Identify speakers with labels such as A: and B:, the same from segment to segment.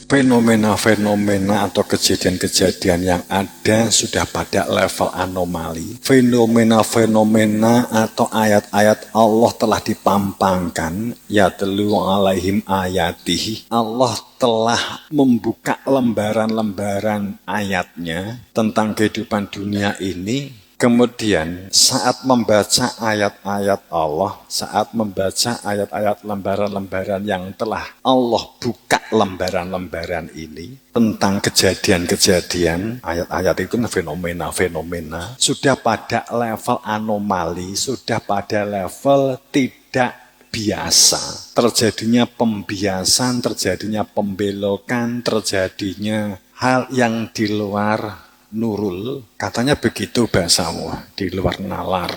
A: fenomena-fenomena atau kejadian-kejadian yang ada sudah pada level anomali. Fenomena-fenomena atau ayat-ayat Allah telah dipampangkan, yatlu alaihim ayatihi. Allah telah membuka lembaran-lembaran ayatnya tentang kehidupan dunia ini. Kemudian saat membaca ayat-ayat Allah, saat membaca ayat-ayat lembaran-lembaran yang telah Allah buka lembaran-lembaran ini tentang kejadian-kejadian, ayat-ayat itu fenomena-fenomena, sudah pada level anomali, sudah pada level tidak biasa. Terjadinya pembiasan, terjadinya pembelokan, terjadinya hal yang di luar nurul, katanya begitu bahasamu, di luar nalar.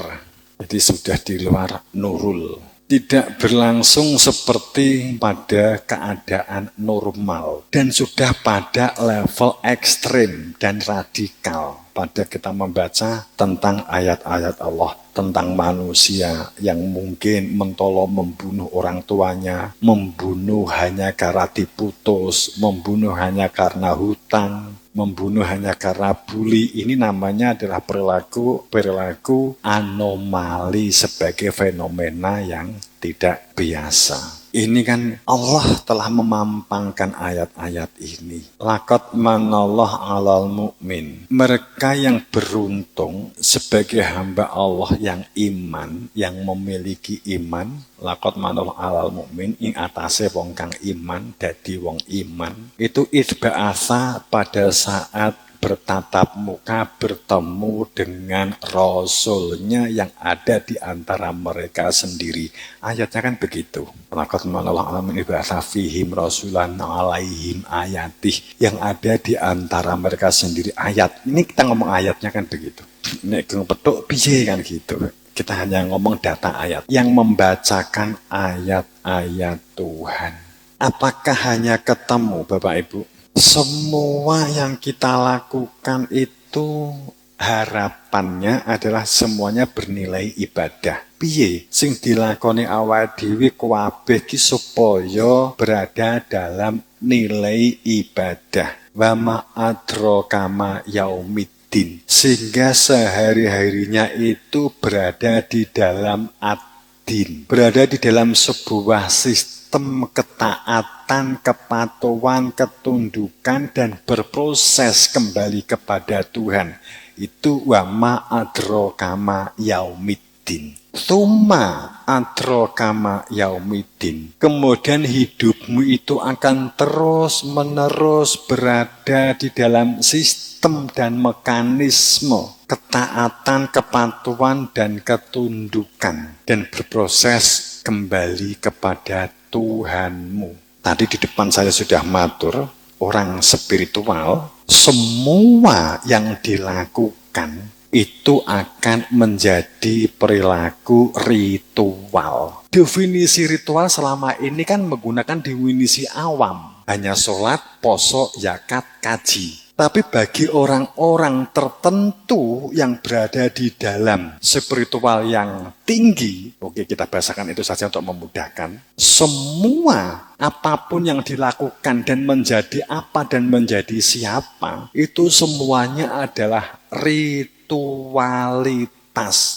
A: Jadi sudah di luar nurul. Tidak berlangsung seperti pada keadaan normal. Dan sudah pada level ekstrim dan radikal. Pada kita membaca tentang ayat-ayat Allah. Tentang manusia yang mungkin mentolong membunuh orang tuanya. Membunuh hanya karena diputus. Membunuh hanya karena hutang. Membunuh hanya karena bully. Ini namanya adalah perilaku anomali sebagai fenomena yang tidak biasa. Ini kan Allah telah memampangkan ayat-ayat ini. Laqad manallahu 'alal mu'min. Mereka yang beruntung sebagai hamba Allah yang iman, yang memiliki iman. Laqad manallahu 'alal mu'min ing atase wong kang iman, dadi wong iman. Itu idba'asa pada saat bertatap muka bertemu dengan Rasulnya yang ada di antara mereka sendiri. Ayatnya kan begitu. Laqad manallahu 'alal mu'min ib'atsa fihim rasulan alaihim ayatih, yang ada di antara mereka sendiri. Ayat. Ini kita ngomong ayatnya kan begitu. Nek petuk piye kan gitu. Kita hanya ngomong data ayat yang membacakan ayat-ayat Tuhan. Apakah hanya ketemu Bapak Ibu? Semua yang kita lakukan itu harapannya adalah semuanya bernilai ibadah. Piye sing dilakoni awake dhewe kabeh ki supaya berada dalam nilai ibadah. Wa ma adraka ma yaumiddin. Sehingga sehari-harinya itu berada di dalam ad-din. Berada di dalam sebuah sistem ketaatan, kepatuhan, ketundukan, dan berproses kembali kepada Tuhan. Itu wa ma adraka ma yaumiddin. Tsumma adraka ma yaumiddin. Kemudian hidupmu itu akan terus-menerus berada di dalam sistem dan mekanisme ketaatan, kepatuhan, dan ketundukan. Dan berproses kembali kepada Tuhanmu. Tadi di depan saya sudah matur, orang spiritual, semua yang dilakukan itu akan menjadi perilaku ritual. Definisi ritual selama ini kan menggunakan definisi awam. Hanya sholat, poso, zakat, kaji. Tapi bagi orang-orang tertentu yang berada di dalam spiritual yang tinggi, oke kita bahasakan itu saja untuk memudahkan, semua apapun yang dilakukan dan menjadi apa dan menjadi siapa, itu semuanya adalah ritualitas.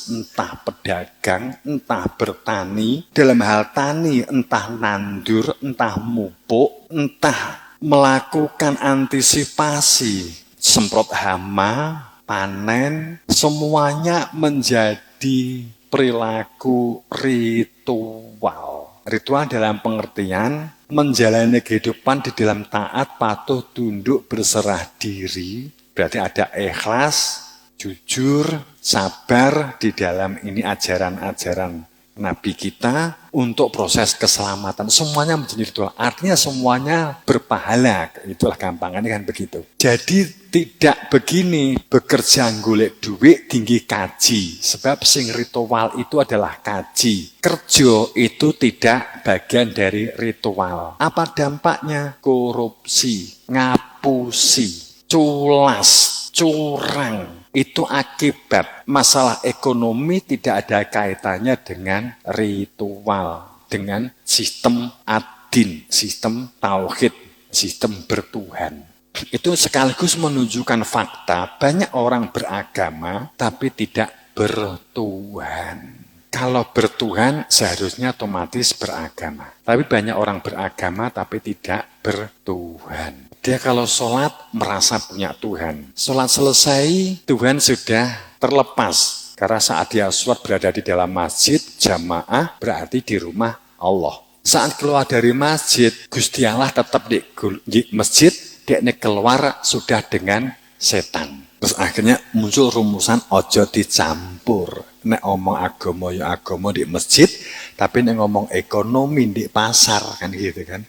A: Entah pedagang, entah bertani, dalam hal tani entah nandur, entah mupuk, entah melakukan antisipasi, semprot hama, panen, semuanya menjadi perilaku ritual. Ritual dalam pengertian menjalani kehidupan di dalam taat, patuh, tunduk, berserah diri. Berarti ada ikhlas, jujur, sabar di dalam ini ajaran-ajaran Nabi kita untuk proses keselamatan. Semuanya menjadi ritual. Artinya semuanya berpahala. Itulah gampangannya kan begitu. Jadi tidak begini bekerja golek duit tinggi kaji. Sebab sing ritual itu adalah kaji. Kerja itu tidak bagian dari ritual. Apa dampaknya? Korupsi, ngapusi, culas, curang. Itu akibat masalah ekonomi tidak ada kaitannya dengan ritual, dengan sistem ad-din, sistem tauhid. sistem bertuhan. Itu sekaligus menunjukkan fakta banyak orang beragama tapi tidak bertuhan. Kalau bertuhan seharusnya otomatis beragama. Tapi banyak orang beragama tapi tidak bertuhan. Dia kalau sholat merasa punya Tuhan. Sholat selesai, Tuhan sudah terlepas. Karena saat dia sholat berada di dalam masjid, jamaah berarti di rumah Allah. Saat keluar dari masjid, Gusti Allah tetap di masjid, dia keluar sudah dengan setan. Terus akhirnya muncul rumusan ojo dicampur. Nek ngomong agama ya agama di masjid, tapi nek ngomong ekonomi di pasar kan gitu kan.